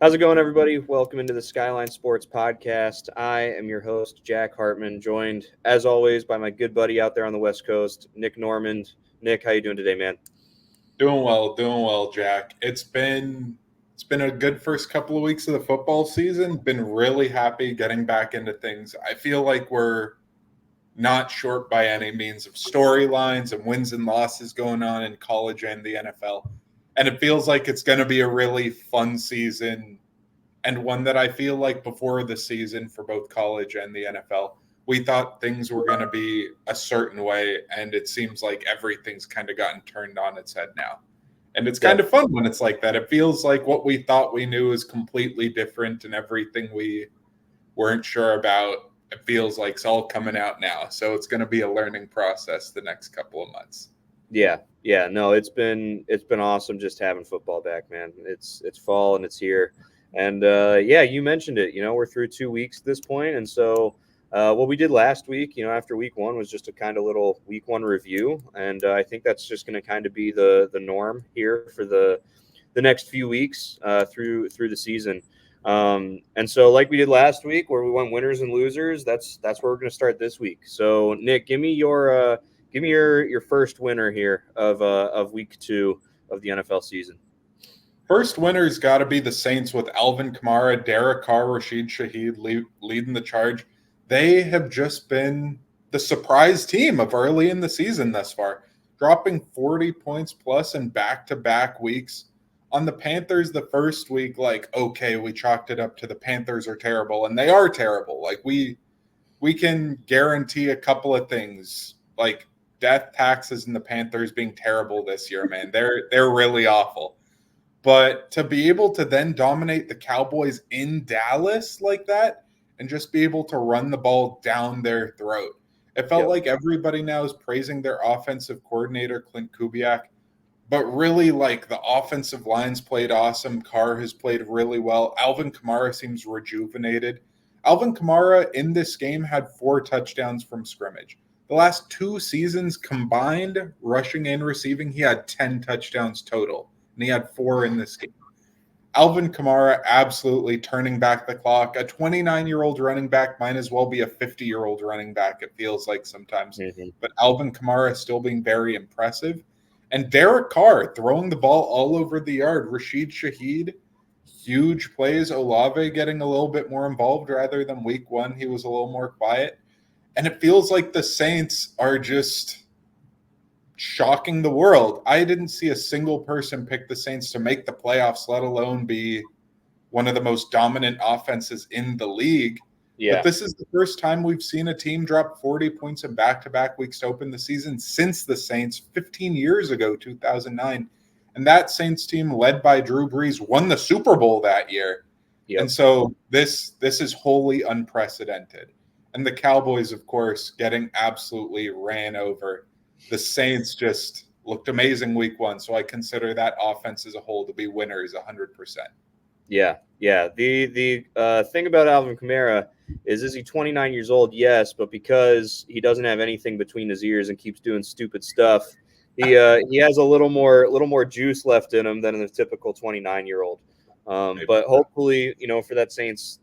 How's it going, everybody? Welcome into the Skyline Sports Podcast. I am your host, Jack Hartman, joined, as always, by my good buddy out there on the West Coast, Nick Normand. Nick, how you doing today, man? Doing well, Jack. It's been a good first couple of weeks of the football season. Been really happy getting back into things. I feel like we're not short by any means of storylines and wins and losses going on in college and the NFL. And it feels like it's going to be a really fun season and one that I feel like before the season for both college and the NFL, we thought things were going to be a certain way, and it seems like everything's kind of gotten turned on its head now. And it's kind of fun when it's like that. It feels like what we thought we knew is completely different, and everything we weren't sure about, it feels like it's all coming out now. So it's going to be a learning process the next couple of months. Yeah. No, it's been awesome just having football back, man. It's fall and it's here. And you mentioned it. We're through 2 weeks at this point, and so what we did last week, after week one, was just a kind of little week one review, and I think that's just going to kind of be the norm here for the next few weeks through the season. And so, like we did last week, where we went winners and losers, that's where we're going to start this week. So, Nick, give me your first winner here of week 2 of the NFL season. First winner's got to be the Saints with Alvin Kamara, Derek Carr, Rashid Shaheed leading the charge. They have just been the surprise team of early in the season thus far, dropping 40 points plus in back-to-back weeks. On the Panthers, the first week, okay, we chalked it up to the Panthers are terrible, and they are terrible. We can guarantee a couple of things, like death taxes and the Panthers being terrible this year, man. They're really awful. But to be able to then dominate the Cowboys in Dallas like that and just be able to run the ball down their throat. It felt like everybody now is praising their offensive coordinator, Clint Kubiak. But really, the offensive line's played awesome. Carr has played really well. Alvin Kamara seems rejuvenated. Alvin Kamara in this game had 4 touchdowns from scrimmage. The last 2 seasons combined, rushing and receiving, he had 10 touchdowns total. And he had 4 in this game. Alvin Kamara absolutely turning back the clock. A 29-year-old running back might as well be a 50-year-old running back, it feels like sometimes. Mm-hmm. But Alvin Kamara still being very impressive. And Derek Carr throwing the ball all over the yard. Rashid Shaheed, huge plays. Olave getting a little bit more involved rather than week 1. He was a little more quiet. And it feels like the Saints are just shocking the world. I didn't see a single person pick the Saints to make the playoffs, let alone be one of the most dominant offenses in the league. Yeah. But this is the first time we've seen a team drop 40 points in back-to-back weeks to open the season since the Saints 15 years ago, 2009. And that Saints team, led by Drew Brees, won the Super Bowl that year. Yep. And so this is wholly unprecedented. And the Cowboys, of course, getting absolutely ran over. The Saints just looked amazing week 1, so I consider that offense as a whole to be winners 100%. Yeah. The thing about Alvin Kamara is he 29 years old? Yes, but because he doesn't have anything between his ears and keeps doing stupid stuff, he has a little more juice left in him than the typical 29-year-old. But hopefully, for that Saints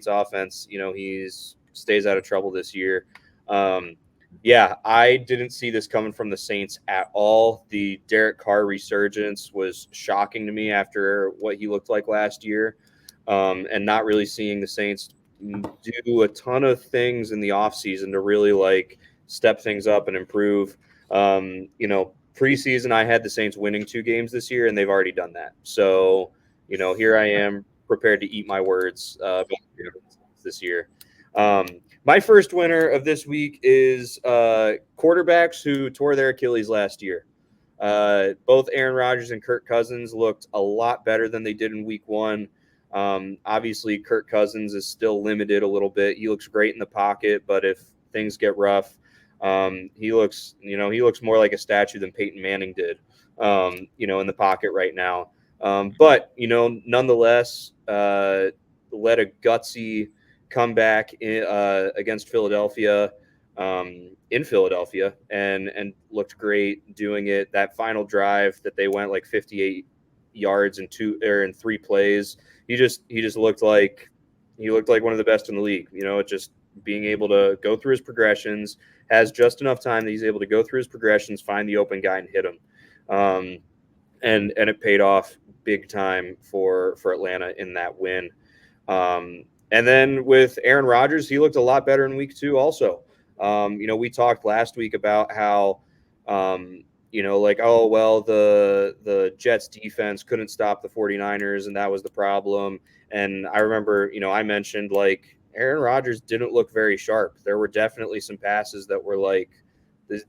offense, he stays out of trouble this year. I didn't see this coming from the Saints at all. The Derek Carr resurgence was shocking to me after what he looked like last year, and not really seeing the Saints do a ton of things in the offseason to really step things up and improve. Preseason, I had the Saints winning 2 games this year, and they've already done that. So, here I am prepared to eat my words this year. My first winner of this week is quarterbacks who tore their Achilles last year. Both Aaron Rodgers and Kirk Cousins looked a lot better than they did in week 1. Obviously, Kirk Cousins is still limited a little bit. He looks great in the pocket, but if things get rough, he looks more like a statue than Peyton Manning did, in the pocket right now. But nonetheless, led a gutsy comeback against Philadelphia, in Philadelphia, and looked great doing it. That final drive that they went 58 yards in 3 plays. He just looked like one of the best in the league. Just being able to go through his progressions, has just enough time that he's able to go through his progressions, find the open guy, and hit him. And it paid off big time for Atlanta in that win. And then with Aaron Rodgers, he looked a lot better in week 2 also. We talked last week about how, the Jets defense couldn't stop the 49ers, and that was the problem. And I remember, I mentioned, like, Aaron Rodgers didn't look very sharp. There were definitely some passes that were like,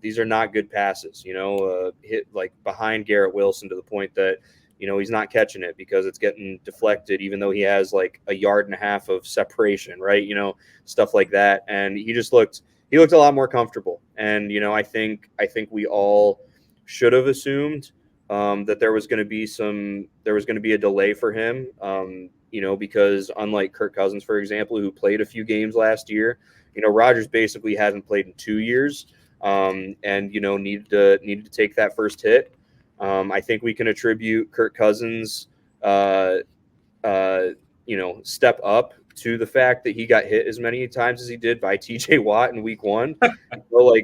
these are not good passes, hit like behind Garrett Wilson to the point that, he's not catching it because it's getting deflected, even though he has like a yard and a half of separation, right? Stuff like that. And he looked a lot more comfortable. And, I think we all should have assumed that there was going to be a delay for him, because unlike Kirk Cousins, for example, who played a few games last year, Rodgers basically hasn't played in 2 years, and, needed to take that first hit. I think we can attribute Kirk Cousins, step up to the fact that he got hit as many times as he did by TJ Watt in week 1.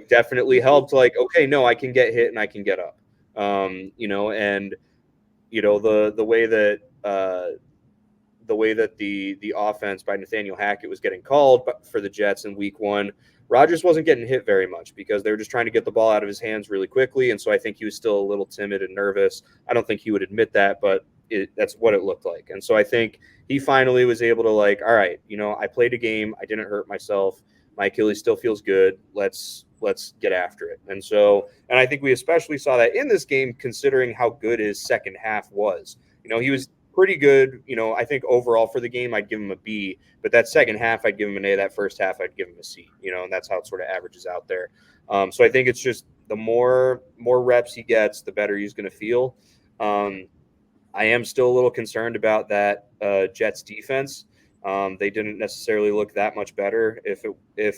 Definitely helped. Like, okay, no, I can get hit and I can get up. And the way that the offense by Nathaniel Hackett was getting called for the Jets in week 1, Rodgers wasn't getting hit very much because they were just trying to get the ball out of his hands really quickly. And so I think he was still a little timid and nervous. I don't think he would admit that, but that's what it looked like. And so I think he finally was able to, like, all right, I played a game. I didn't hurt myself. My Achilles still feels good. Let's get after it. And I think we especially saw that in this game, considering how good his second half was. He was pretty good. I think overall for the game, I'd give him a B, but that second half, I'd give him an A. That first half, I'd give him a C, and that's how it sort of averages out there. So I think it's just the more reps he gets, the better he's going to feel. I am still a little concerned about that Jets defense. They didn't necessarily look that much better. If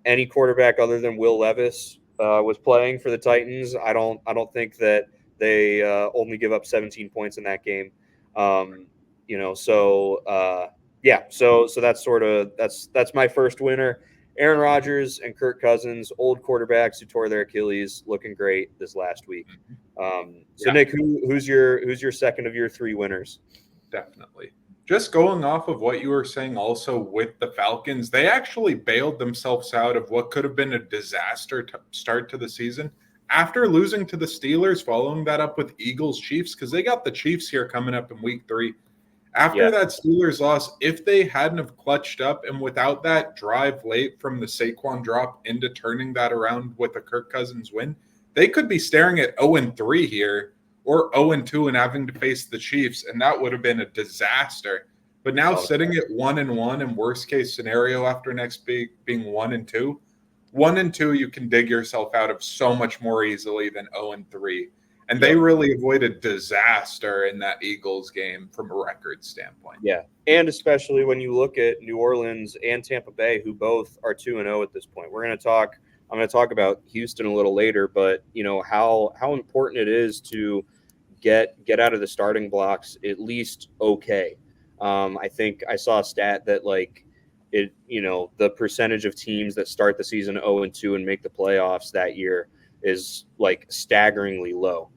any quarterback other than Will Levis was playing for the Titans, I don't think that they only give up 17 points in that game. So that's my first winner. Aaron Rodgers and Kirk Cousins, old quarterbacks who tore their Achilles, looking great this last week. Nick, who's your second of your 3 winners? Definitely. Just going off of what you were saying also with the Falcons, they actually bailed themselves out of what could have been a disaster start to the season after losing to the Steelers, following that up with Eagles-Chiefs, because they got the Chiefs here coming up in week 3. After that Steelers loss, if they hadn't have clutched up and without that drive late from the Saquon drop into turning that around with a Kirk Cousins win, they could be staring at 0-3 here or 0-2 and having to face the Chiefs, and that would have been a disaster. But now sitting at 1-1 in worst case scenario after next being 1-2, 1-2 you can dig yourself out of so much more easily than 0-3. And they really avoided disaster in that Eagles game from a record standpoint. Yeah, and especially when you look at New Orleans and Tampa Bay, who both are 2-0 at this point. I'm going to talk about Houston a little later, but how important it is to get out of the starting blocks at least okay. I think I saw a stat that the percentage of teams that start the season 0-2 and make the playoffs that year is like staggeringly low.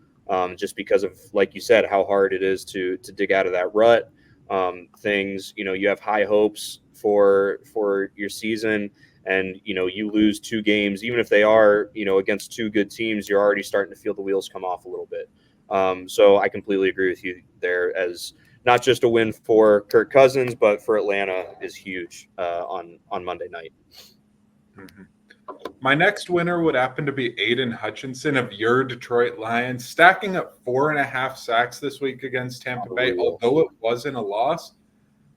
Just because of, like you said, how hard it is to dig out of that rut. You have high hopes for your season, and you lose 2 games, even if they are against 2 good teams, you're already starting to feel the wheels come off a little bit. So I completely agree with you there, as not just a win for Kirk Cousins, but for Atlanta is huge on Monday night. Mm-hmm. My next winner would happen to be Aiden Hutchinson of your Detroit Lions, stacking up 4.5 sacks this week against Tampa Bay. Although it wasn't a loss,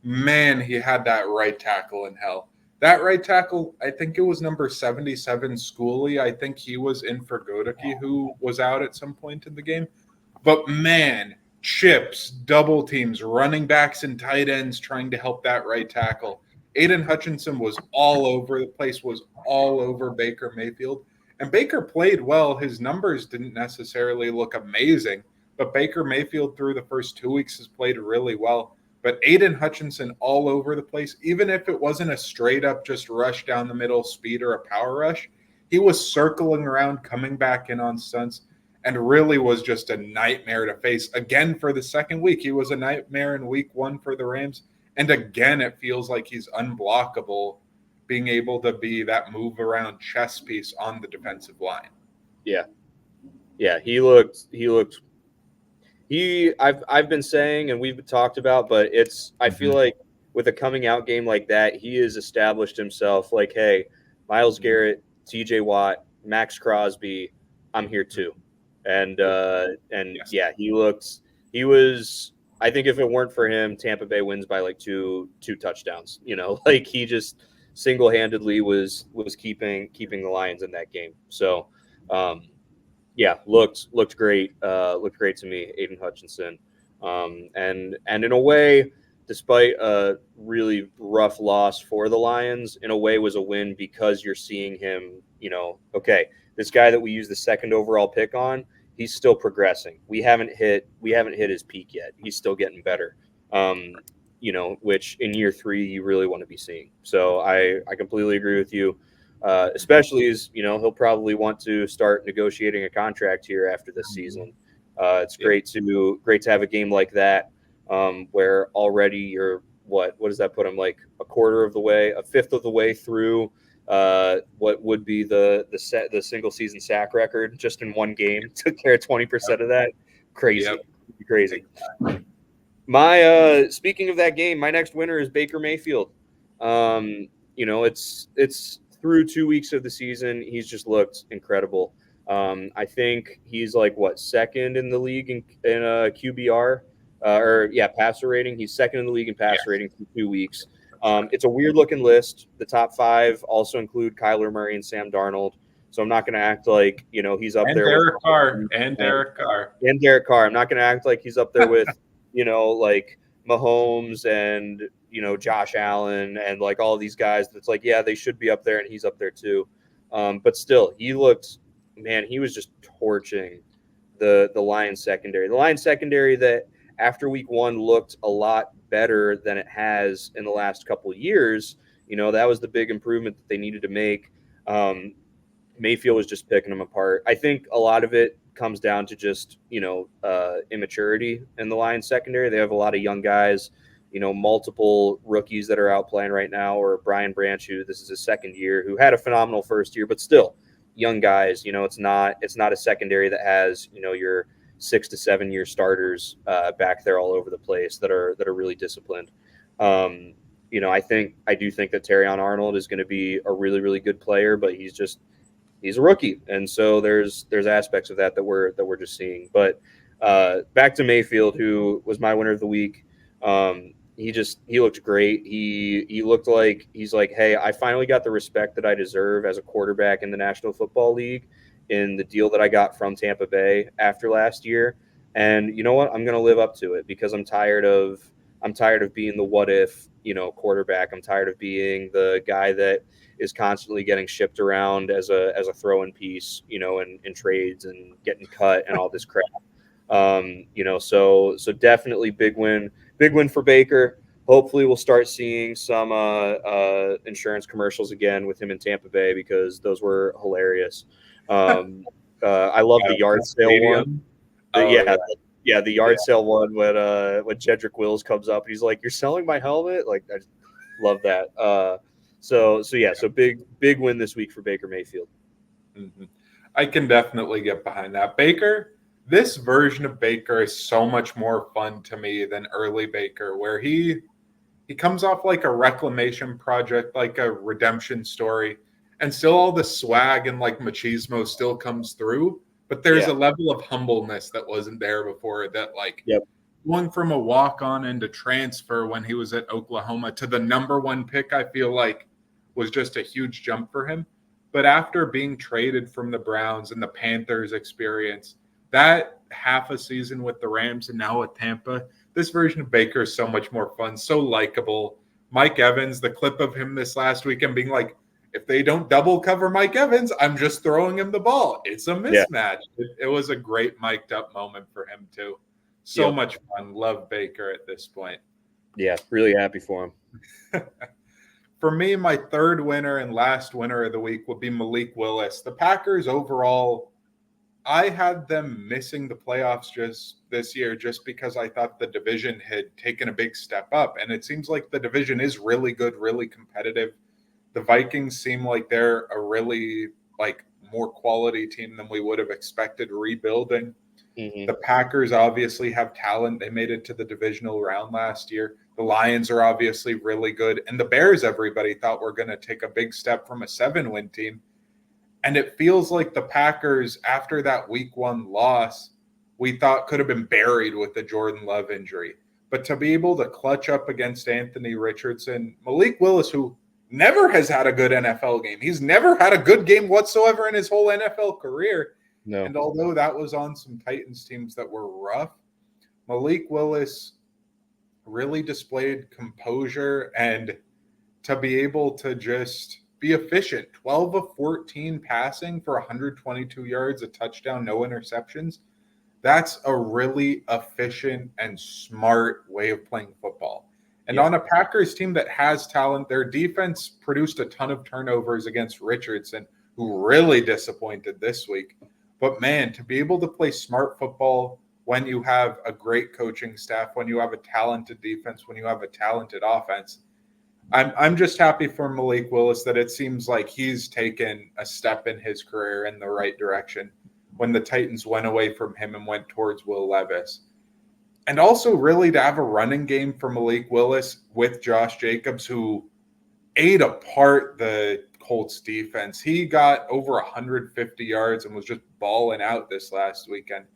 man, he had that right tackle in hell. That right tackle, I think it was number 77, Schooley. I think he was in for Godeke, who was out at some point in the game. But man, chips, double teams, running backs and tight ends trying to help that right tackle. Aiden Hutchinson was all over the place, was all over Baker Mayfield. And Baker played well. His numbers didn't necessarily look amazing, but Baker Mayfield through the first 2 weeks has played really well. But Aiden Hutchinson all over the place, even if it wasn't a straight up just rush down the middle speed or a power rush, he was circling around, coming back in on stunts, and really was just a nightmare to face. Again, for the second week, he was a nightmare in week 1 for the Rams. And again, it feels like he's unblockable, being able to be that move around chess piece on the defensive line. Yeah. I've been saying, and we've talked about, but I feel like with a coming out game like that, he has established himself like, hey, Myles Garrett, TJ Watt, Max Crosby, I'm here too. And Yes. yeah, he was, I think if it weren't for him, Tampa Bay wins by like two touchdowns, like he just single-handedly was keeping the Lions in that game. So, yeah, looked great. Looked great to me, Aiden Hutchinson. And in a way, despite a really rough loss for the Lions, in a way was a win because you're seeing him, okay, this guy that we used the second overall pick on, he's still progressing. We haven't hit his peak yet. He's still getting better. Which in year 3 you really want to be seeing. So I completely agree with you. Especially as he'll probably want to start negotiating a contract here after this season. It's great to have a game like that where already you're what does that put him, like a fifth of the way through what would be the single season sack record just in one game. Took care of 20% of that. Crazy. My speaking of that game, my next winner is Baker Mayfield. It's through 2 weeks of the season, he's just looked incredible. I think he's like second in the league in QBR passer rating. He's second in the league in passer rating for 2 weeks. It's a weird looking list. The top 5 also include Kyler Murray and Sam Darnold. So I'm not going to act like he's up there Derek with Carr and Derek Carr. I'm not going to act like he's up there with like Mahomes and Josh Allen and like all these guys. That's like, yeah, they should be up there, and he's up there too. But still, he was just torching the Lions secondary. The Lions secondary that after week 1 looked a lot better than it has in the last couple of years. That was the big improvement that they needed to make. Mayfield was just picking them apart. I think a lot of it comes down to just, immaturity in the Lions secondary. They have a lot of young guys, multiple rookies that are out playing right now, or Brian Branch, who this is his second year, who had a phenomenal first year, but still young guys. It's not a secondary that has, your 6 to 7 year starters back there all over the place that are really disciplined. I do think that Terrion Arnold is going to be a really, really good player, but he's a rookie. And so there's aspects of that we're just seeing. But back to Mayfield, who was my winner of the week. He looked great. He looked like he's like, hey, I finally got the respect that I deserve as a quarterback in the National Football League in the deal that I got from Tampa Bay after last year. And you know what? I'm going to live up to it because I'm tired of being the what if, quarterback. I'm tired of being the guy that is constantly getting shipped around as a throw-in piece, in trades and getting cut and all this crap. So definitely big win for Baker. Hopefully we'll start seeing some insurance commercials again with him in Tampa Bay because those were hilarious. I love the yard sale one. The yard sale one when Jedrick Wills comes up, he's like, "You're selling my helmet?" Like, I just love that. So big win this week for Baker Mayfield. Mm-hmm. I can definitely get behind that. Baker, this version of Baker is so much more fun to me than early Baker, where he comes off like a reclamation project, like a redemption story, and still all the swag and like machismo still comes through. But there's a level of humbleness that wasn't there before that, like going from a walk-on into transfer when he was at Oklahoma to the number 1 pick, I feel like was just a huge jump for him. But after being traded from the Browns and the Panthers experience, that half a season with the Rams and now with Tampa, this version of Baker is so much more fun, so likable. Mike Evans, the clip of him this last weekend being like, if they don't double cover Mike Evans, I'm just throwing him the ball. It's a mismatch. It was a great mic'd up moment for him too. So much fun. Love Baker at this point. Yeah, really happy for him. For me, my third winner and last winner of the week would be Malik Willis. The Packers overall, I had them missing the playoffs just this year just because I thought the division had taken a big step up. And it seems like the division is really good, really competitive. The Vikings seem like they're a really more quality team than we would have expected rebuilding. Mm-hmm. The Packers obviously have talent. They made it to the divisional round last year. The Lions are obviously really good. And the Bears, everybody thought were going to take a big step from a 7-win team. And it feels like the Packers, after that week 1 loss, we thought could have been buried with the Jordan Love injury. But to be able to clutch up against Anthony Richardson, Malik Willis, who never has had a good NFL game. He's never had a good game whatsoever in his whole NFL career. No. And although that was on some Titans teams that were rough, Malik Willis really displayed composure, and to be able to just be efficient. 12 of 14 passing for 122 yards, a touchdown, no interceptions. That's a really efficient and smart way of playing football. And on a Packers team that has talent, their defense produced a ton of turnovers against Richardson, who really disappointed this week. But man, to be able to play smart football when you have a great coaching staff, when you have a talented defense, when you have a talented offense, I'm just happy for Malik Willis that it seems like he's taken a step in his career in the right direction when the Titans went away from him and went towards Will Levis. And also really to have a running game for Malik Willis with Josh Jacobs, who ate apart the Colts defense. He got over 150 yards and was just balling out this last weekend.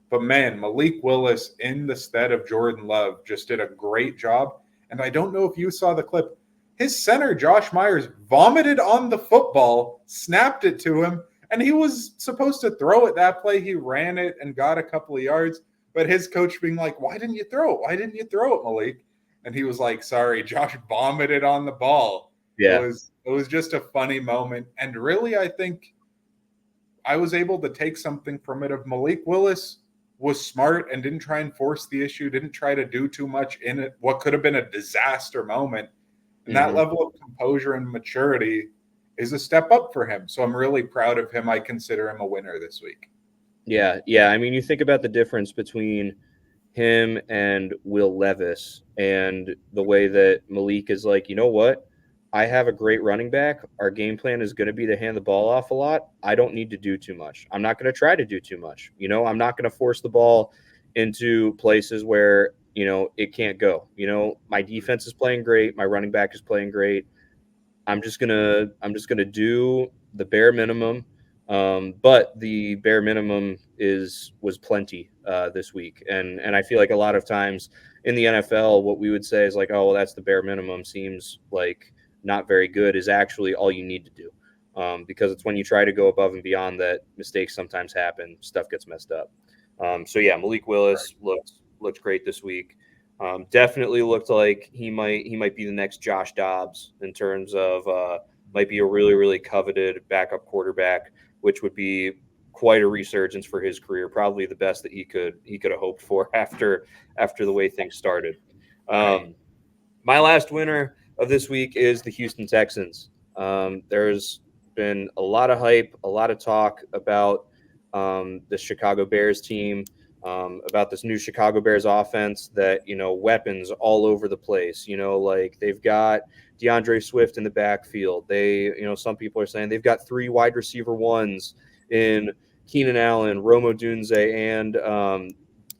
But man, Malik Willis in the stead of Jordan Love just did a great job. And I don't know if you saw the clip. His center, Josh Myers, vomited on the football, snapped it to him, and he was supposed to throw it that play. He ran it and got a couple of yards. But his coach being like, why didn't you throw it? Why didn't you throw it, Malik? And he was like, sorry, Josh vomited on the ball. Yeah. It was just a funny moment. And really, I think I was able to take something from it of Malik Willis was smart and didn't try and force the issue, didn't try to do too much in it, what could have been a disaster moment. And that level of composure and maturity is a step up for him. So I'm really proud of him. I consider him a winner this week. Yeah. I mean, you think about the difference between him and Will Levis and the way that Malik is like, you know what? I have a great running back. Our game plan is going to be to hand the ball off a lot. I don't need to do too much. I'm not going to try to do too much. I'm not going to force the ball into places where, it can't go. My defense is playing great. My running back is playing great. I'm just going to do the bare minimum. But the bare minimum was plenty this week. And I feel like a lot of times in the NFL, what we would say is like, oh, well, that's the bare minimum, seems like not very good, is actually all you need to do. Because it's when you try to go above and beyond that mistakes sometimes happen, stuff gets messed up. So yeah, Malik Willis looked great this week. Definitely looked like he might be the next Josh Dobbs in terms of might be a really, really coveted backup quarterback, which would be quite a resurgence for his career. Probably the best that he could have hoped for after the way things started. My last winner of this week is the Houston Texans. There's been a lot of hype, a lot of talk about the Chicago Bears team, about this new Chicago Bears offense that, weapons all over the place. Like they've got DeAndre Swift in the backfield. They, some people are saying they've got 3 wide receiver ones in Keenan Allen, Rome Odunze,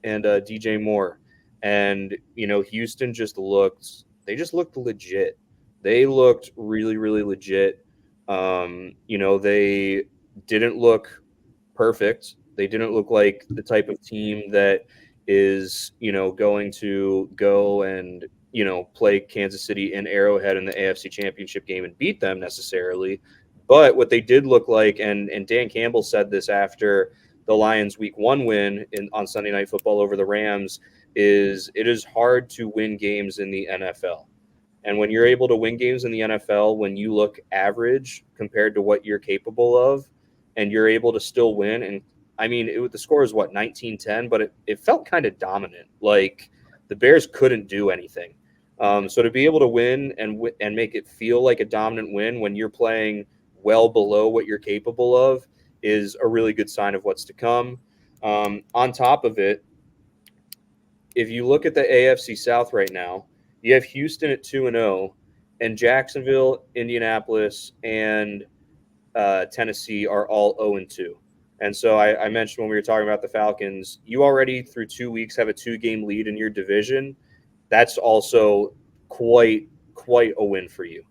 and DJ Moore. And, Houston just looked legit. They looked really, really legit. They didn't look perfect. They didn't look like the type of team that is, going to go and, play Kansas City in Arrowhead in the AFC Championship game and beat them necessarily. But what they did look like, and Dan Campbell said this after the Lions Week 1 win on Sunday Night Football over the Rams, is it is hard to win games in the NFL. And when you're able to win games in the NFL, when you look average compared to what you're capable of, and you're able to still win, and I mean, the score is what, 19-10, but it felt kind of dominant. Like the Bears couldn't do anything. So to be able to win and make it feel like a dominant win when you're playing well below what you're capable of is a really good sign of what's to come. On top of it, if you look at the AFC South right now, you have Houston at 2-0, and Jacksonville, Indianapolis, and Tennessee are all 0-2. And so I mentioned when we were talking about the Falcons, you already through 2 weeks have a 2-game lead in your division. That's also quite a win for you.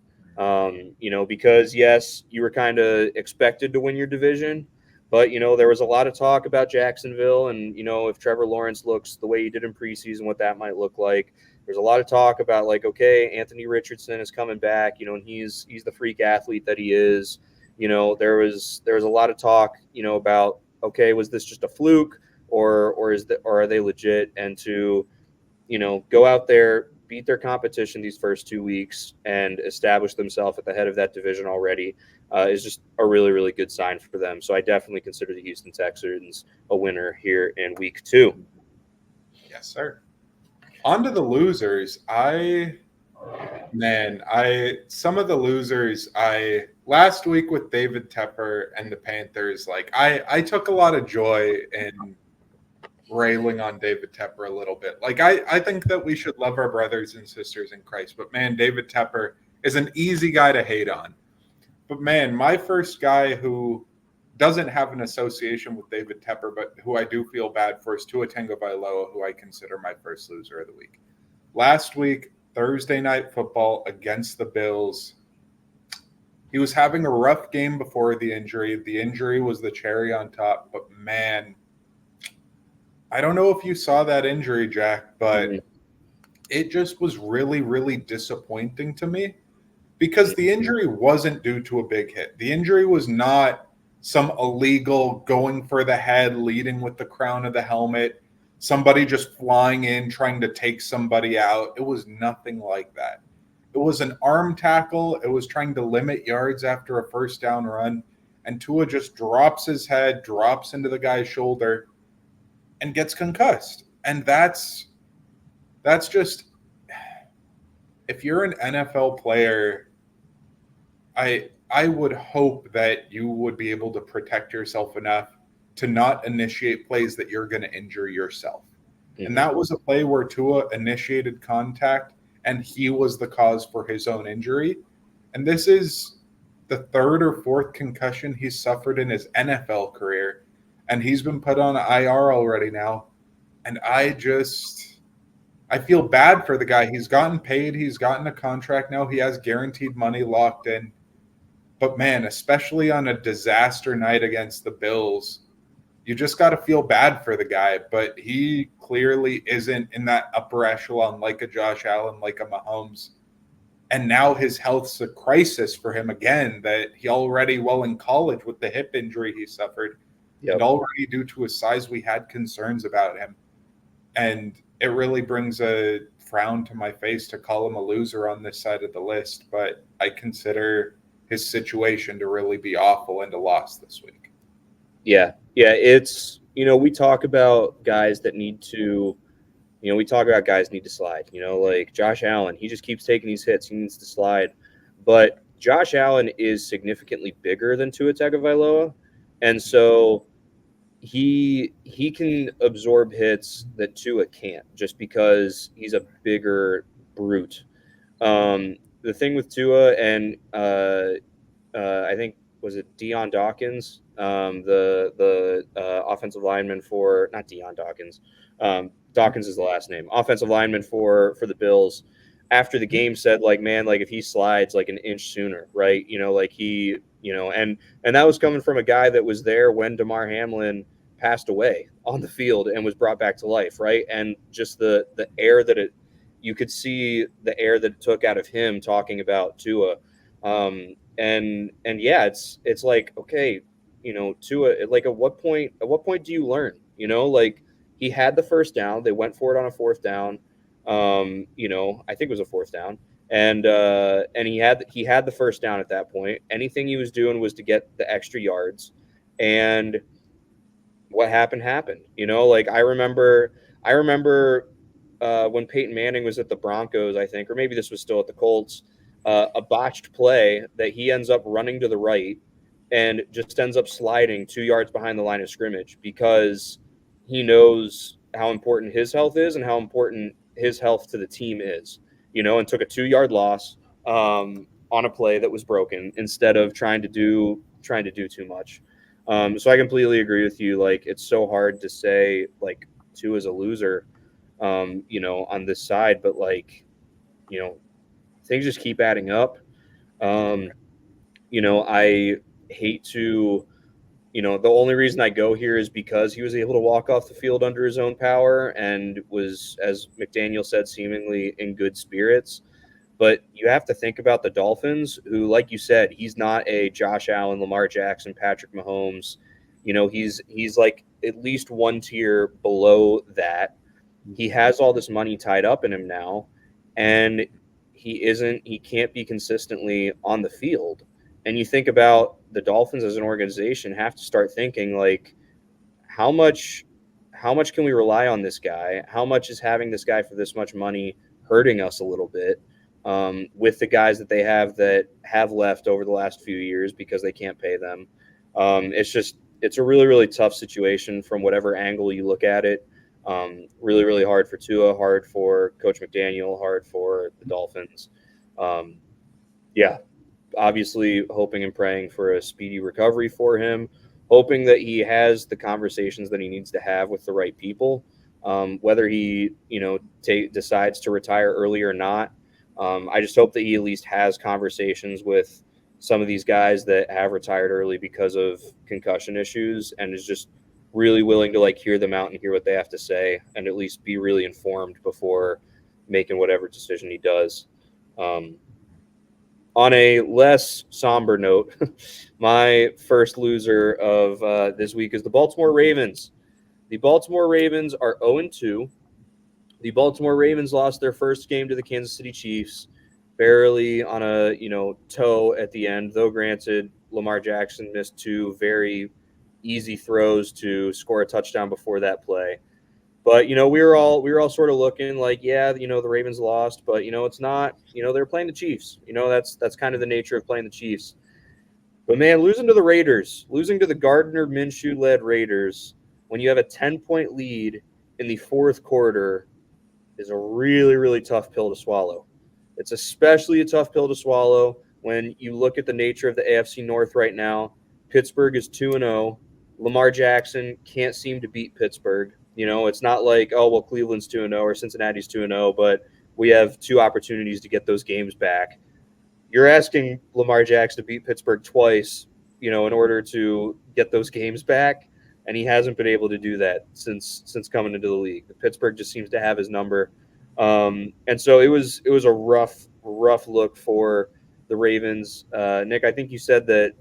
Because yes, you were kind of expected to win your division, but there was a lot of talk about Jacksonville, and if Trevor Lawrence looks the way he did in preseason, what that might look like. There's a lot of talk about like, okay, Anthony Richardson is coming back, and he's the freak athlete that he is. There was a lot of talk, about, okay, was this just a fluke, or are they legit? And to go out there, beat their competition these first 2 weeks, and establish themselves at the head of that division already is just a really, really good sign for them. So I definitely consider the Houston Texans a winner here in week 2. Yes, sir. On to the losers. Some of the losers, last week with David Tepper and the Panthers, like I took a lot of joy in railing on David Tepper a little bit. Like I think that we should love our brothers and sisters in Christ, but man, David Tepper is an easy guy to hate on. But man, my first guy who doesn't have an association with David Tepper, but who I do feel bad for, is Tua Tagovailoa, who I consider my first loser of the week. Last week, Thursday Night Football against the Bills, he was having a rough game before the injury. The injury was the cherry on top, but man, I don't know if you saw that injury, Jack, but it just was really, really disappointing to me because the injury wasn't due to a big hit. The injury was not some illegal going for the head, leading with the crown of the helmet, somebody just flying in, trying to take somebody out. It was nothing like that. It was an arm tackle. It was trying to limit yards after a first down run. And Tua just drops his head, drops into the guy's shoulder, and gets concussed. And that's just, if you're an NFL player, I would hope that you would be able to protect yourself enough to not initiate plays that you're going to injure yourself. Mm-hmm. And that was a play where Tua initiated contact, and he was the cause for his own injury. And this is the third or fourth concussion he's suffered in his NFL career. And he's been put on IR already now. And I feel bad for the guy. He's gotten paid. He's gotten a contract now. He has guaranteed money locked in. But man, especially on a disaster night against the Bills, you just got to feel bad for the guy. But he clearly isn't in that upper echelon like a Josh Allen, like a Mahomes. And now his health's a crisis for him again, that he already, well, in college with the hip injury he suffered, and already due to his size, we had concerns about him. And it really brings a frown to my face to call him a loser on this side of the list. But I consider his situation to really be awful and a loss this week. Yeah. It's, we talk about guys that need to, guys need to slide, like Josh Allen. He just keeps taking these hits. He needs to slide. But Josh Allen is significantly bigger than Tua Tagovailoa. And so he can absorb hits that Tua can't, just because he's a bigger brute. The thing with Tua and I think, was it Deion Dawkins, the offensive lineman for, not Deion Dawkins, Dawkins is the last name, offensive lineman for the Bills, after the game said, like, man, like if he slides like an inch sooner, right? Like he, and that was coming from a guy that was there when Damar Hamlin passed away on the field and was brought back to life, right? And just the air that you could see the air that it took out of him talking about Tua. And yeah, it's like, okay, Tua, like at what point do you learn? Like he had the first down, they went for it on a fourth down. I think it was a fourth down, and he had the first down at that point. Anything he was doing was to get the extra yards, and what happened. Like I remember when Peyton Manning was at the Broncos, I think, or maybe this was still at the Colts, a botched play that he ends up running to the right and just ends up sliding 2 yards behind the line of scrimmage because he knows how important his health is and how important his health to the team is, and took a 2 yard loss on a play that was broken instead of trying to do too much. So I completely agree with you. Like, it's so hard to say like two is a loser, on this side, but like, you know, things just keep adding up. Um, I hate to, the only reason I go here is because he was able to walk off the field under his own power and was, as McDaniel said, seemingly in good spirits. But you have to think about the Dolphins, who, like you said, he's not a Josh Allen, Lamar Jackson, Patrick Mahomes. He's like at least one tier below that. He has all this money tied up in him now, and he can't be consistently on the field. And you think about the Dolphins as an organization have to start thinking like, how much how much can we rely on this guy? How much is having this guy for this much money hurting us a little bit, with the guys that have left over the last few years because they can't pay them? It's a really, really tough situation from whatever angle you look at it. Really, really hard for Tua, hard for Coach McDaniel, hard for the Dolphins. Um, yeah, obviously hoping and praying for a speedy recovery for him, hoping that he has the conversations that he needs to have with the right people. Whether he, decides to retire early or not, I just hope that he at least has conversations with some of these guys that have retired early because of concussion issues and is just really willing to like hear them out and hear what they have to say and at least be really informed before making whatever decision he does. Um, on a less somber note, my first loser of this week is the Baltimore Ravens. The Baltimore Ravens are 0-2. The Baltimore Ravens lost their first game to the Kansas City Chiefs, barely on a toe at the end. Though granted, Lamar Jackson missed two very easy throws to score a touchdown before that play. But we were all sort of looking like, yeah, the Ravens lost, but it's not. They're playing the Chiefs. That's kind of the nature of playing the Chiefs. But man, losing to the Gardner Minshew led Raiders when you have a 10-point lead in the fourth quarter is a really, really tough pill to swallow. It's especially a tough pill to swallow when you look at the nature of the AFC North right now. Pittsburgh is 2-0. Lamar Jackson can't seem to beat Pittsburgh. It's not like, oh, well, Cleveland's 2-0 or Cincinnati's 2-0, but we have two opportunities to get those games back. You're asking Lamar Jackson to beat Pittsburgh twice, in order to get those games back, and he hasn't been able to do that since coming into the league. The Pittsburgh just seems to have his number, and so it was a rough look for the Ravens. Nick, I think you said that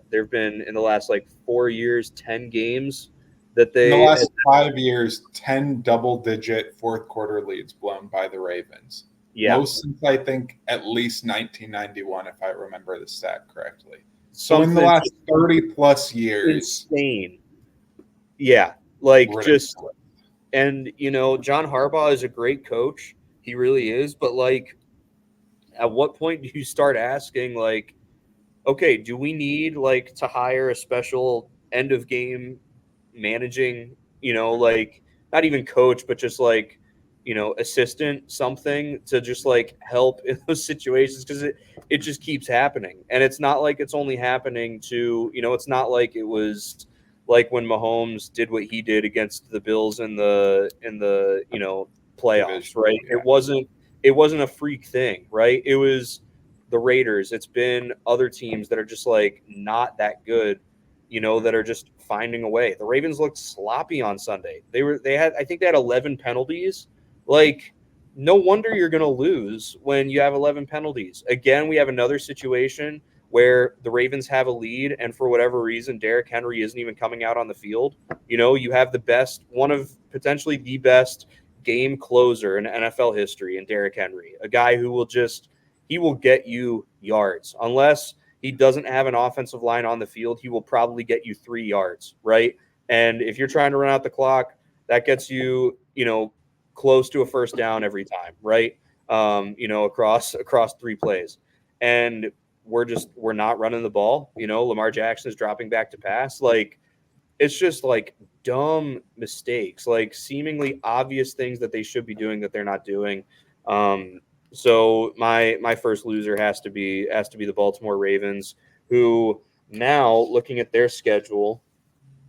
there have been in the last like 4 years 10 games that In the they last 5 years, 10 double-digit fourth-quarter leads blown by the Ravens. yeah, Most since, I think, at least 1991, if I remember the stat correctly. So in the something last 30-plus years. insane. Yeah, like Ridiculous. just and John Harbaugh is a great coach. He really is, but like at what point do you start asking like, okay, do we need like to hire a special end of game managing, like not even coach, but just like, assistant something to just like help in those situations because it just keeps happening. And it's not like it's only happening to, it's not like it was like when Mahomes did what he did against the Bills in the playoffs, Division, right? yeah. It wasn't a freak thing, right? It was the Raiders. It's been other teams that are just like not that good, that are just finding a way. The Ravens looked sloppy on Sunday. I think they had 11 penalties. Like, no wonder you're going to lose when you have 11 penalties. Again, we have another situation where the Ravens have a lead, and for whatever reason, Derrick Henry isn't even coming out on the field. You have one of potentially the best game closer in NFL history in Derrick Henry, a guy who he will get you yards. Unless he doesn't have an offensive line on the field, he will probably get you 3 yards, right? And if you're trying to run out the clock, that gets you, close to a first down every time, right? Across 3 plays. And we're not running the ball. Lamar Jackson is dropping back to pass. Like, it's just like dumb mistakes, like seemingly obvious things that they should be doing that they're not doing. So my first loser has to be the Baltimore Ravens, who now, looking at their schedule,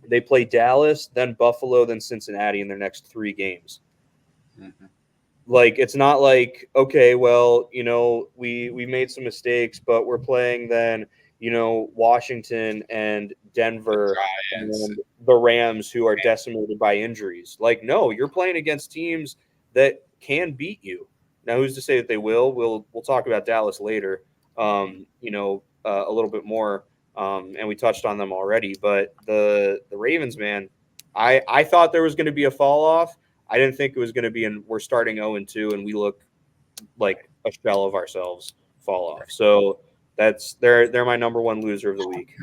they play Dallas, then Buffalo, then Cincinnati in their next 3 games. Mm-hmm. Like, it's not like, okay, well, we made some mistakes, but we're playing then, Washington and Denver and the Rams, who are decimated by injuries. Like, no, you're playing against teams that can beat you. Now, who's to say that they will? We'll talk about Dallas later, a little bit more, and we touched on them already. But the Ravens, man, I thought there was going to be a fall off. I didn't think it was going to be we're starting 0-2 and we look like a shell of ourselves fall off. So they're my number 1 loser of the week.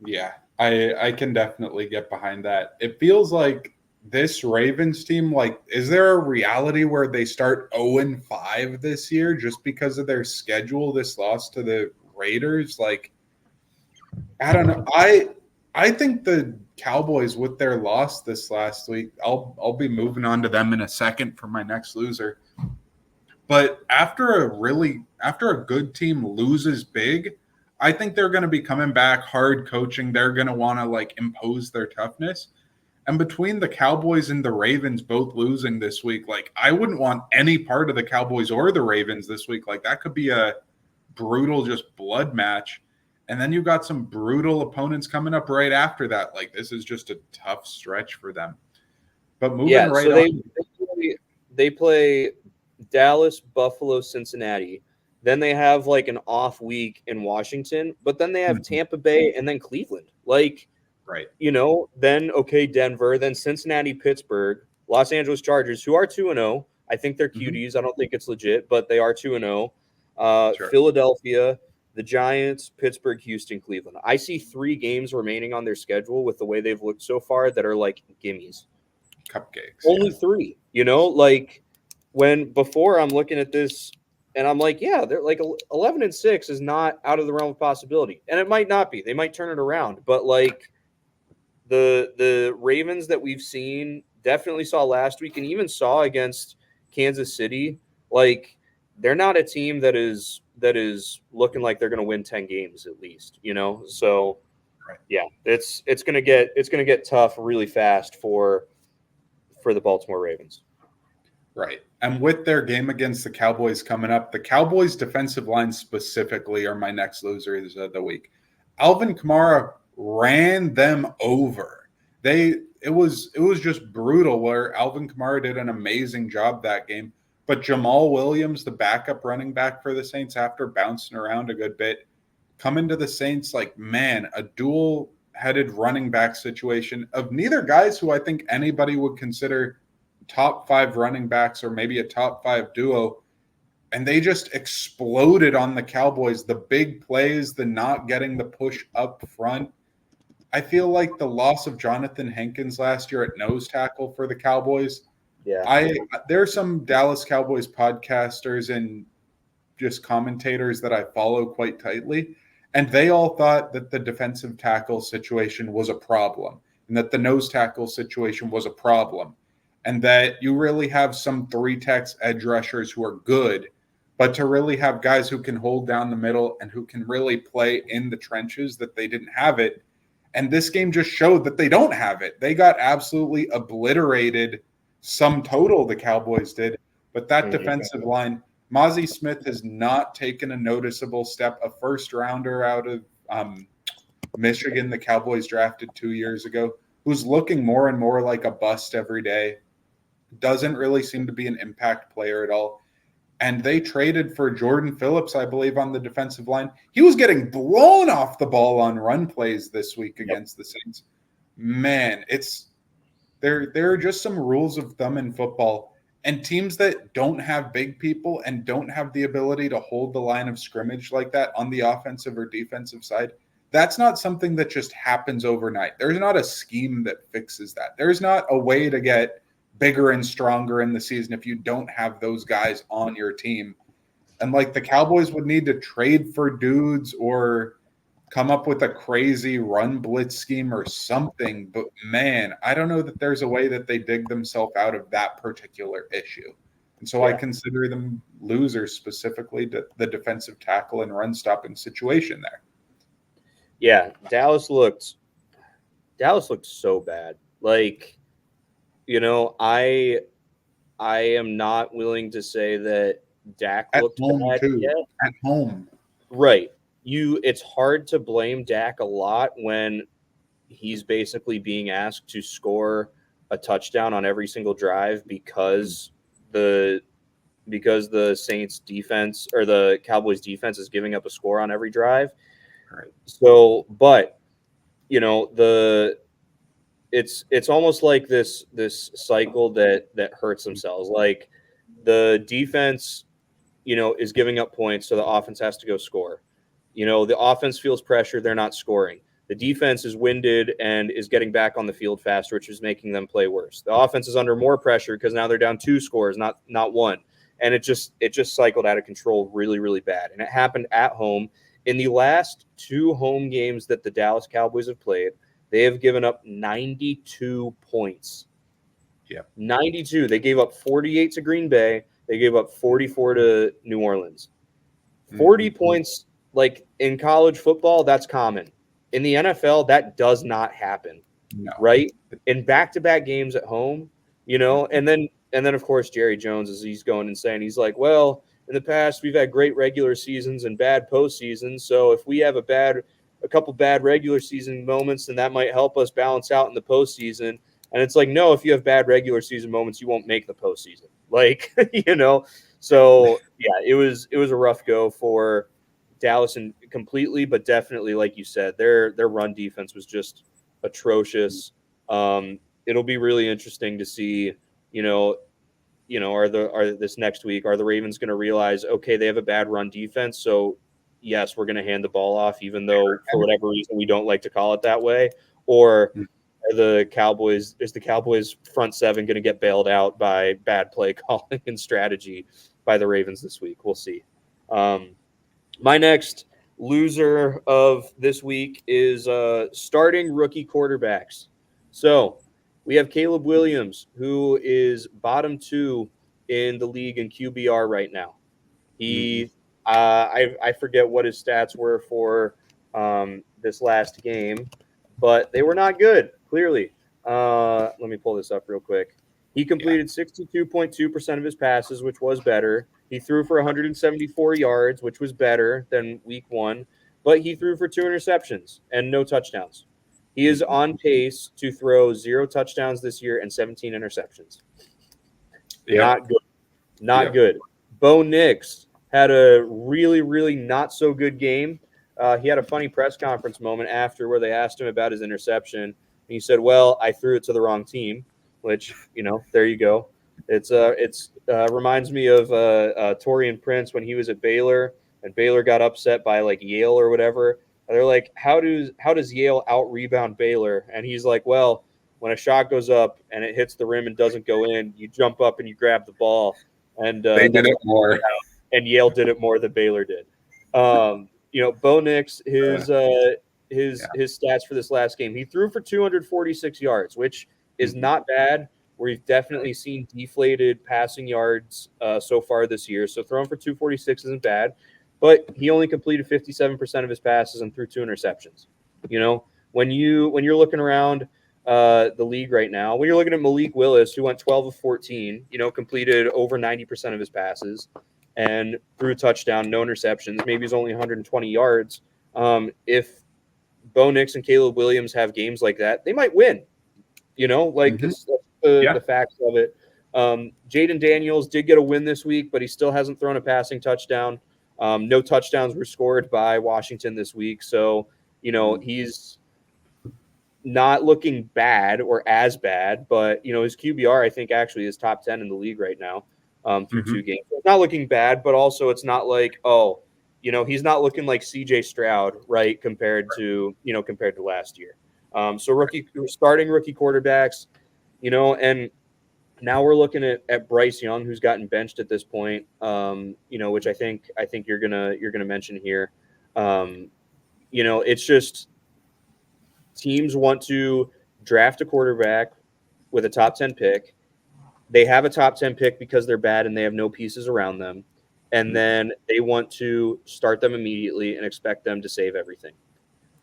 Yeah, I can definitely get behind that. It feels like this Ravens team, like, is there a reality where they start 0-5 this year just because of their schedule, this loss to the Raiders? Like, I don't know. I think the Cowboys, with their loss this last week, I'll be moving on to them in a second for my next loser. But after a good team loses big, I think they're going to be coming back, hard coaching. They're going to want to, like, impose their toughness. And between the Cowboys and the Ravens both losing this week, like, I wouldn't want any part of the Cowboys or the Ravens this week. Like, that could be a brutal just blood match. And then you've got some brutal opponents coming up right after that. Like, this is just a tough stretch for them. But moving on. They play Dallas, Buffalo, Cincinnati. Then they have like an off week in Washington, but then they have Tampa Bay and then Cleveland. Like, right. Then, okay, Denver, then Cincinnati, Pittsburgh, Los Angeles Chargers, who are 2-0. I think they're cuties. I don't think it's legit, but they are 2-0. Sure. Philadelphia, the Giants, Pittsburgh, Houston, Cleveland. I see 3 games remaining on their schedule with the way they've looked so far that are like gimmies. Cupcakes. Only 3, like when before I'm looking at this and I'm like, yeah, they're like 11-6 is not out of the realm of possibility. And it might not be. They might turn it around. But like the Ravens that we've seen, definitely saw last week and even saw against Kansas City, like they're not a team that is looking like they're going to win 10 games at least, So right. Yeah, it's going to get tough really fast for the Baltimore Ravens. Right. And with their game against the Cowboys coming up, the Cowboys defensive line specifically are my next losers of the week. Alvin Kamara ran them over. It was just brutal where Alvin Kamara did an amazing job that game. But Jamal Williams, the backup running back for the Saints, after bouncing around a good bit, coming to the Saints, like, man, a dual-headed running back situation of neither guys who I think anybody would consider top 5 running backs or maybe a top 5 duo. And they just exploded on the Cowboys. The big plays, the not getting the push up front. I feel like the loss of Jonathan Hankins last year at nose tackle for the Cowboys. Yeah. There are some Dallas Cowboys podcasters and just commentators that I follow quite tightly. And they all thought that the defensive tackle situation was a problem and that the nose tackle situation was a problem. And that you really have some 3-techs edge rushers who are good, but to really have guys who can hold down the middle and who can really play in the trenches, that they didn't have it. And this game just showed that they don't have it. They got absolutely obliterated, sum total, the Cowboys did. But that defensive line, Mozzie Smith has not taken a noticeable step. A first-rounder out of Michigan, the Cowboys drafted 2 years ago, who's looking more and more like a bust every day. Doesn't really seem to be an impact player at all. And they traded for Jordan Phillips, I believe, on the defensive line. He was getting blown off the ball on run plays this week against the Saints. Man, there are just some rules of thumb in football. And teams that don't have big people and don't have the ability to hold the line of scrimmage like that on the offensive or defensive side, that's not something that just happens overnight. There's not a scheme that fixes that. There's not a way to get bigger and stronger in the season if you don't have those guys on your team. And like the Cowboys would need to trade for dudes or come up with a crazy run blitz scheme or something. But man, I don't know that there's a way that they dig themselves out of that particular issue. And so I consider them losers, specifically to the defensive tackle and run stopping situation there. Yeah, Dallas looked so bad. Like, I am not willing to say that Dak looked bad yet. At home. Right. It's hard to blame Dak a lot when he's basically being asked to score a touchdown on every single drive because the Saints defense or the Cowboys defense is giving up a score on every drive. Right. So, but it's almost like this cycle that hurts themselves. Like the defense, is giving up points, so the offense has to go score. The offense feels pressure, they're not scoring. The defense is winded and is getting back on the field faster, which is making them play worse. The offense is under more pressure because now they're down 2 scores, not 1. And it just cycled out of control really, really bad. And it happened at home. In the last 2 home games that the Dallas Cowboys have played, they have given up 92 points. Yeah. 92. They gave up 48 to Green Bay. They gave up 44 to New Orleans. 40 points, like in college football, that's common. In the NFL, that does not happen. No. Right? In back-to-back games at home, and then of course Jerry Jones, as he's going and saying, he's like, well, in the past we've had great regular seasons and bad postseasons. So if we have a couple bad regular season moments, then that might help us balance out in the postseason. And it's like, no, if you have bad regular season moments, you won't make the postseason. Like, So yeah, it was a rough go for Dallas and completely, but definitely, like you said, their run defense was just atrocious. It'll be really interesting to see, are this next week, are the Ravens going to realize, okay, they have a bad run defense, so yes, we're going to hand the ball off, even though for whatever reason we don't like to call it that way, or is the Cowboys front 7 going to get bailed out by bad play calling and strategy by the Ravens this week? We'll see. My next loser of this week is starting rookie quarterbacks. So we have Caleb Williams, who is bottom 2 in the league in QBR right now. He, I forget what his stats were for this last game, but they were not good, clearly. Let me pull this up real quick. He completed 62.2% of his passes, which was better. He threw for 174 yards, which was better than week 1, but he threw for 2 interceptions and no touchdowns. He is on pace to throw 0 touchdowns this year and 17 interceptions. Yep. Not good. Not good. Bo Nix had a really, really not so good game. He had a funny press conference moment after where they asked him about his interception. And he said, well, I threw it to the wrong team, which, there you go. It's reminds me of Torian Prince when he was at Baylor and Baylor got upset by like Yale or whatever. And they're like, how does Yale out rebound Baylor? And he's like, well, when a shot goes up and it hits the rim and doesn't go in, you jump up and you grab the ball. And they did it more. And Yale did it more than Baylor did. Bo Nix, his stats for this last game, he threw for 246 yards, which is not bad. We've definitely seen deflated passing yards so far this year. So throwing for 246 isn't bad, but he only completed 57% of his passes and threw 2 interceptions. When you're looking around the league right now, when you're looking at Malik Willis, who went 12 of 14, completed over 90% of his passes and threw a touchdown, no interceptions. Maybe he's only 120 yards. If Bo Nix and Caleb Williams have games like that, they might win. The facts of it. Jaden Daniels did get a win this week, but he still hasn't thrown a passing touchdown. No touchdowns were scored by Washington this week. So, he's not looking bad or as bad, but his QBR I think actually is top 10 in the league right now through Mm-hmm. 2 games. So it's not looking bad, but also it's not like he's not looking like CJ Stroud, right? Compared to last year. So starting rookie quarterbacks, and now we're looking at Bryce Young, who's gotten benched at this point, which I think you're gonna mention here. It's just teams want to draft a quarterback with a top 10 pick. They have a top 10 pick because they're bad and they have no pieces around them. And then they want to start them immediately and expect them to save everything.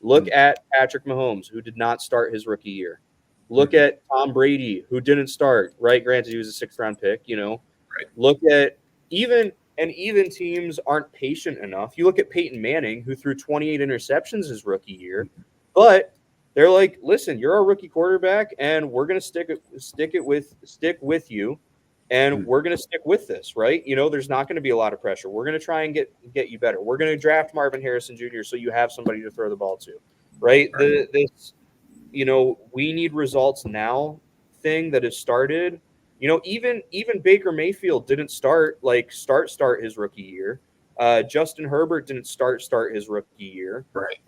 Look at Patrick Mahomes, who did not start his rookie year. Look at Tom Brady, who didn't start, right? Granted, he was a 6th-round pick, Right. Look at even teams aren't patient enough. You look at Peyton Manning, who threw 28 interceptions his rookie year, but they're like, listen, you're our rookie quarterback, and we're going to stick with you, and we're going to stick with this, right? There's not going to be a lot of pressure. We're going to try and get you better. We're going to draft Marvin Harrison Jr. so you have somebody to throw the ball to, right? We need results now thing that has started. Even Baker Mayfield didn't start his rookie year. Justin Herbert didn't start his rookie year. Right.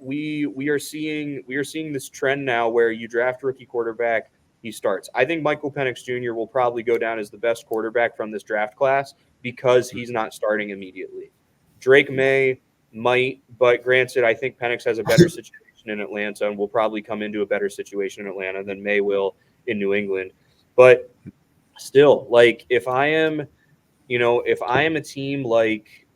We are seeing this trend now where you draft a rookie quarterback, he starts. I think Michael Penix Jr. will probably go down as the best quarterback from this draft class because he's not starting immediately. Drake May might, but granted, I think Penix has a better situation in Atlanta and will probably come into a better situation in Atlanta than May will in New England. But still, like if I am a team like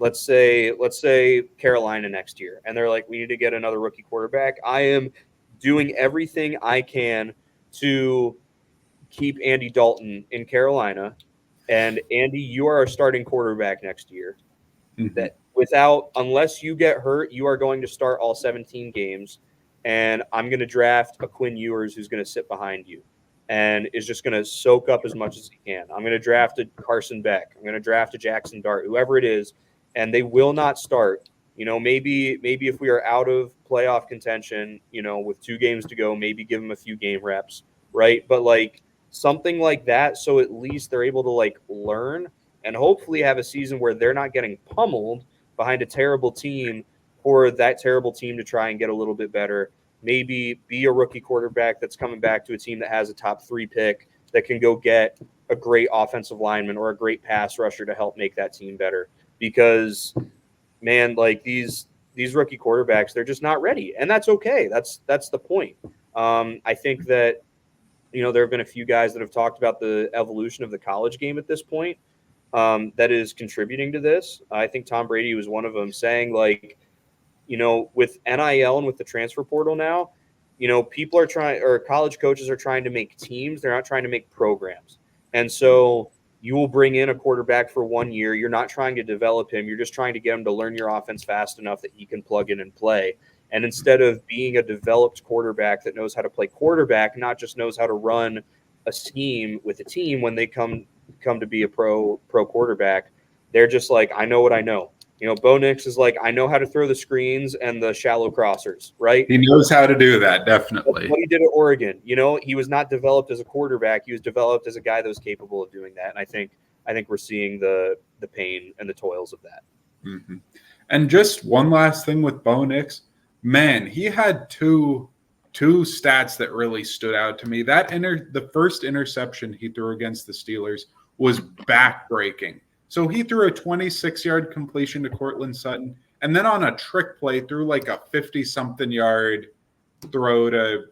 let's say Carolina next year and they're like, we need to get another rookie quarterback, I am doing everything I can to keep Andy Dalton in Carolina. And Andy, you are our starting quarterback next year. That unless you get hurt, you are going to start all 17 games. And I'm going to draft a Quinn Ewers who's going to sit behind you and is just going to soak up as much as he can. I'm going to draft a Carson Beck. I'm going to draft a Jackson Dart, whoever it is, and they will not start. Maybe if we are out of playoff contention, with 2 games to go, maybe give them a few game reps, right? But like something like that, so at least they're able to like learn and hopefully have a season where they're not getting pummeled behind a terrible team for that terrible team to try and get a little bit better. Maybe be a rookie quarterback that's coming back to a team that has a top 3 pick that can go get a great offensive lineman or a great pass rusher to help make that team better. Because, man, like these rookie quarterbacks, they're just not ready. And that's okay. That's the point. I think that, there have been a few guys that have talked about the evolution of the college game at this point. That is contributing to this. I think Tom Brady was one of them, saying like, with NIL and with the transfer portal now, people are trying, or college coaches are trying to make teams. They're not trying to make programs. And so you will bring in a quarterback for 1 year. You're not trying to develop him. You're just trying to get him to learn your offense fast enough that he can plug in and play. And instead of being a developed quarterback that knows how to play quarterback, not just knows how to run a scheme with a team when they come to be a pro quarterback, they're just like, I know what I know. Bo Nix is like, I know how to throw the screens and the shallow crossers, right? He knows how to do that, definitely. That's what he did at Oregon. He was not developed as a quarterback. He was developed as a guy that was capable of doing that. And I think we're seeing the pain and the toils of that. Mm-hmm. And just one last thing with Bo Nix, man, he had two stats that really stood out to me. The first interception he threw against the Steelers was backbreaking. So he threw a 26-yard completion to Courtland Sutton, and then on a trick play threw like a 50-something yard throw to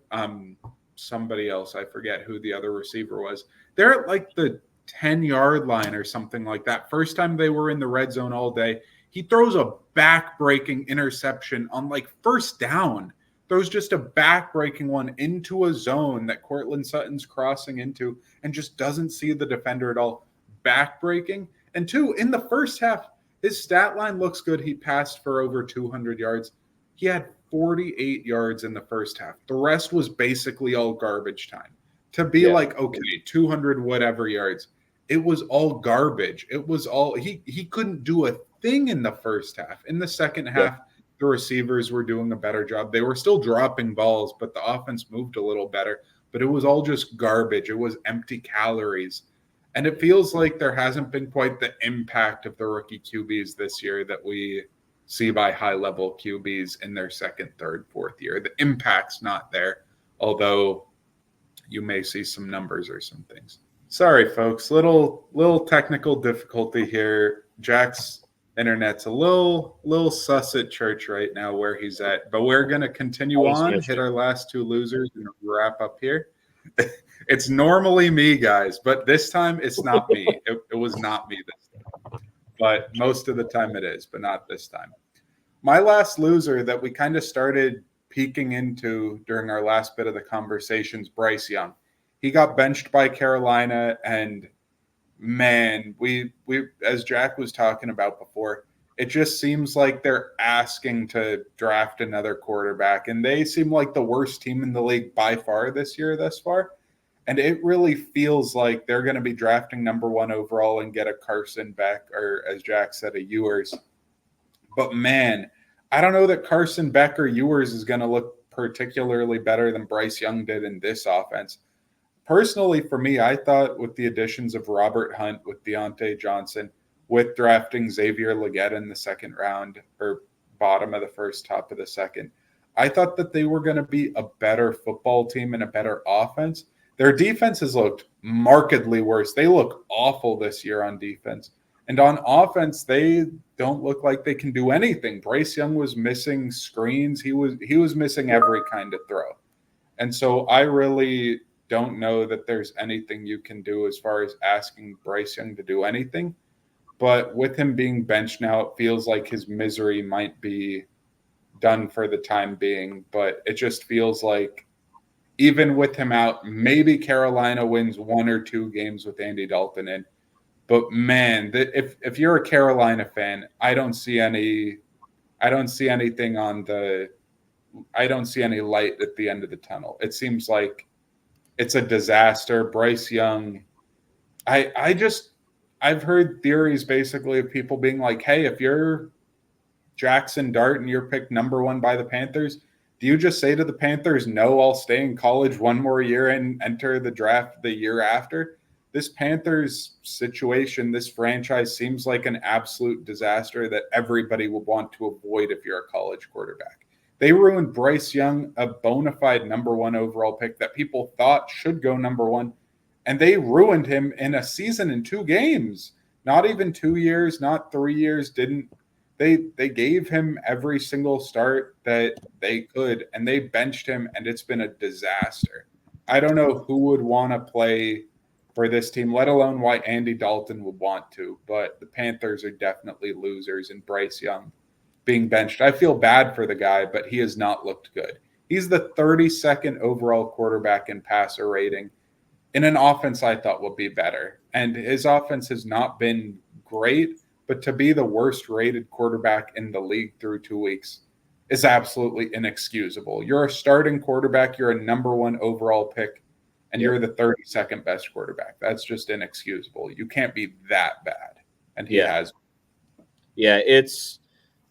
somebody else. I forget who the other receiver was. They're at like the 10-yard line or something like that. First time they were in the red zone all day. He throws a back-breaking interception on like first down. Throws just a back-breaking one into a zone that Courtland Sutton's crossing into and just doesn't see the defender at all. Back-breaking. And 2, in the first half, his stat line looks good. He passed for over 200 yards. He had 48 yards in the first half. The rest was basically all garbage time. To be like, okay, 200 whatever yards, it was all garbage. It was all he couldn't do a thing in the first half. In the second half, the receivers were doing a better job. They were still dropping balls, but the offense moved a little better. But it was all just garbage. It was empty calories. And it feels like there hasn't been quite the impact of the rookie QBs this year that we see by high-level QBs in their second, third, fourth year. The impact's not there, although you may see some numbers or some things. Sorry, folks. Little technical difficulty here. Jack's internet's a little sus at church right now where he's at, but we're gonna continue on, hit our last two losers, and wrap up here. It's normally me, guys, but this time it's not me. It was not me this time, but most of the time it is, but not this time. My last loser that we kind of started peeking into during our last bit of the conversations, Bryce Young. He got benched by Carolina, and man, we as Jack was talking about before, it just seems like they're asking to draft another quarterback, and they seem like the worst team in the league by far this year thus far. And it really feels like they're going to be drafting number 1 overall and get a Carson Beck, or as Jack said, a Ewers. But man, I don't know that Carson Beck or Ewers is going to look particularly better than Bryce Young did in this offense. Personally, for me, I thought with the additions of Robert Hunt, with Deontay Johnson, with drafting Xavier Legette in the second round, or bottom of the first, top of the second, I thought that they were going to be a better football team and a better offense. Their defense has looked markedly worse. They look awful this year on defense. And on offense, they don't look like they can do anything. Bryce Young was missing screens. He was missing every kind of throw. And so I really don't know that there's anything you can do as far as asking Bryce Young to do anything. But with him being benched now, it feels like his misery might be done for the time being. But it just feels like even with him out, maybe Carolina wins 1 or 2 games with Andy Dalton in. But man, if you're a Carolina fan, I don't see any light at the end of the tunnel. It seems like it's a disaster. Bryce Young, I've heard theories basically of people being like, hey, if you're Jackson Dart and you're picked number 1 by the Panthers, do you just say to the Panthers, no, I'll stay in college 1 more year and enter the draft the year after? This Panthers situation, this franchise seems like an absolute disaster that everybody would want to avoid if you're a college quarterback. They ruined Bryce Young, a bona fide number 1 overall pick that people thought should go number 1, and they ruined him in a season in 2 games. Not even 2 years, not 3 years. They gave him every single start that they could, and they benched him, and it's been a disaster. I don't know who would want to play for this team, let alone why Andy Dalton would want to, but the Panthers are definitely losers, and Bryce Young being benched, I feel bad for the guy, but he has not looked good. He's the 32nd overall quarterback in passer rating in an offense I thought would be better, and his offense has not been great. But to be the worst rated quarterback in the league through 2 weeks is absolutely inexcusable. You're a starting quarterback. You're a number 1 overall pick, and you're the 32nd best quarterback. That's just inexcusable. You can't be that bad. And he has. Yeah, it's,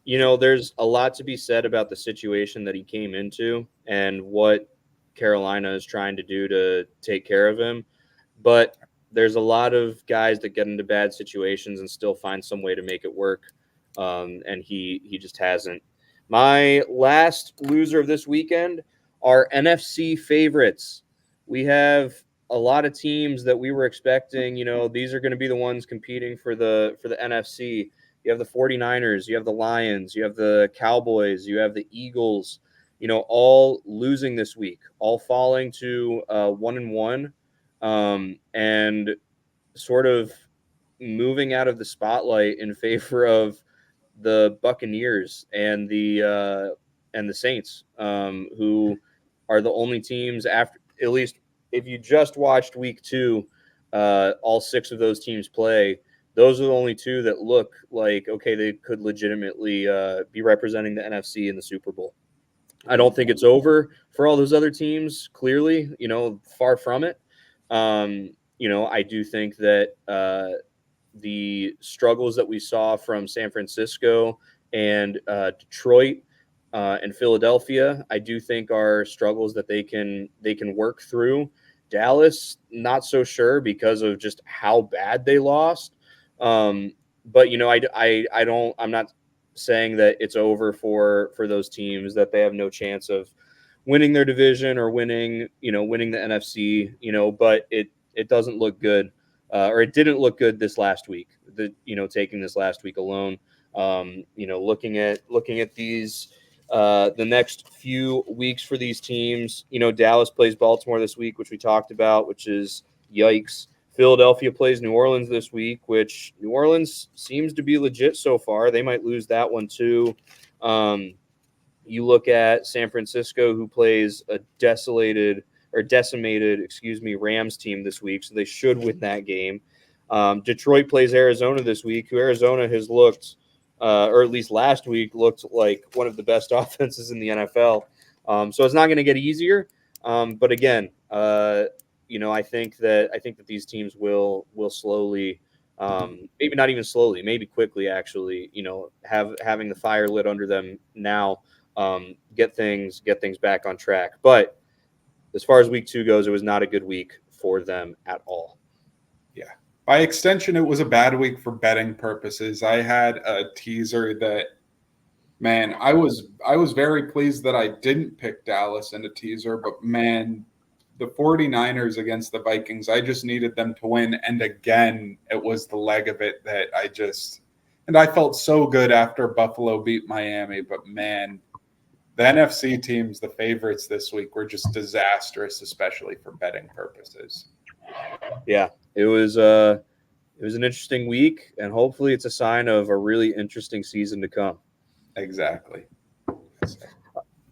there's a lot to be said about the situation that he came into and what Carolina is trying to do to take care of him. But there's a lot of guys that get into bad situations and still find some way to make it work. And he just hasn't. My last loser of this weekend are NFC favorites. We have a lot of teams that we were expecting, these are going to be the ones competing for the NFC. You have the 49ers, you have the Lions, you have the Cowboys, you have the Eagles, all losing this week, all falling to 1-1. And sort of moving out of the spotlight in favor of the Buccaneers and the Saints, who are the only teams, after, at least if you just watched week 2, all 6 of those teams play. Those are the only 2 that look like, okay, they could legitimately be representing the NFC in the Super Bowl. I don't think it's over for all those other teams, clearly, far from it. I do think that the struggles that we saw from San Francisco and Detroit and Philadelphia, I do think are struggles that they can work through. Dallas, not so sure because of just how bad they lost. But I'm not saying that it's over for those teams, that they have no chance of winning their division or winning the NFC. But it doesn't look good, or it didn't look good this last week. Taking this last week alone. Looking at these the next few weeks for these teams. Dallas plays Baltimore this week, which we talked about, which is yikes. Philadelphia plays New Orleans this week, which New Orleans seems to be legit so far. They might lose that one too. You look at San Francisco, who plays a decimated, Rams team this week, so they should win that game. Detroit plays Arizona this week, who Arizona has looked, or at least last week, looked like one of the best offenses in the NFL. So it's not going to get easier. But again, I think that these teams will slowly, maybe not even slowly, maybe quickly, actually, having the fire lit under them now, get things back on track. But as far as week 2 goes, it was not a good week for them at all. Yeah. By extension, it was a bad week for betting purposes. I had a teaser that, man, I was very pleased that I didn't pick Dallas in a teaser, but man, the 49ers against the Vikings, I just needed them to win. And again, it was the leg of it that and I felt so good after Buffalo beat Miami, but man, the NFC teams, the favorites this week, were just disastrous, especially for betting purposes. Yeah, it was an interesting week, and hopefully it's a sign of a really interesting season to come. Exactly.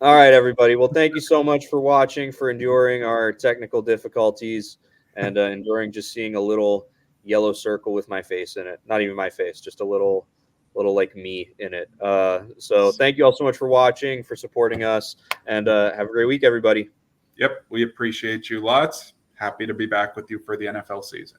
All right, everybody. Well, thank you so much for watching, for enduring our technical difficulties, and enduring just seeing a little yellow circle with my face in it. Not even my face, just a little like me in it. So thank you all so much for watching, for supporting us, and have a great week, everybody. Yep, we appreciate you lots. Happy to be back with you for the NFL season.